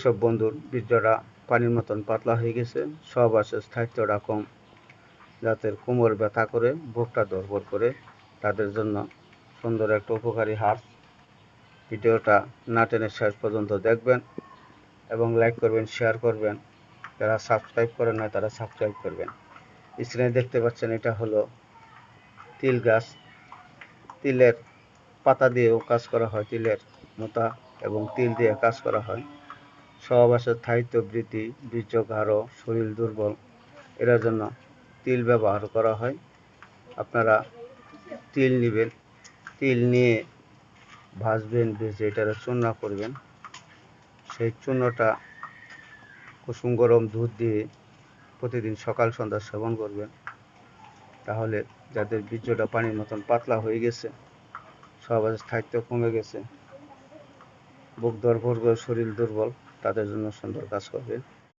যেসব বন্ধুর বীর্যটা পানির মতন পাতলা হয়ে গেছে, সহবাসের স্থায়িত্বটা কম, যাদের কোমর ব্যথা করে, বুকটা ধড়ফড় করে, তাদের জন্য সুন্দর একটা উপকারী হার্বস। ভিডিওটা না টেনে শেষ পর্যন্ত দেখবেন এবং লাইক করবেন, শেয়ার করবেন। যারা সাবস্ক্রাইব করেন না তারা সাবস্ক্রাইব করবেন। স্ক্রিনে দেখতে পাচ্ছেন এটা হলো তিল গাছ। তিলের পাতা দিয়েও কাজ করা হয়, তিলের মোতা এবং তিল দিয়ে কাজ করা হয়। সহবাসের স্থায়িত্ব বৃদ্ধি, বীর্য গাঢ়, শরীর দুর্বল, এর জন্য তিল ব্যবহার করা হয়। আপনারা তিল নেবেন, তিল নিয়ে ভাজবেন, ভেজে এটারে চূর্ণ করবেন। সেই চূর্ণটা কুসুম গরম দুধ দিয়ে প্রতিদিন সকাল সন্ধ্যা সেবন করবেন। তাহলে যাদের বীর্যটা পানির মতন পাতলা হয়ে গেছে, সহবাসের স্থায়িত্ব কমে গেছে, বুক ধড়ফড় করে, শরীর দুর্বল, তাদের জন্য সুন্দর কাজ করবে।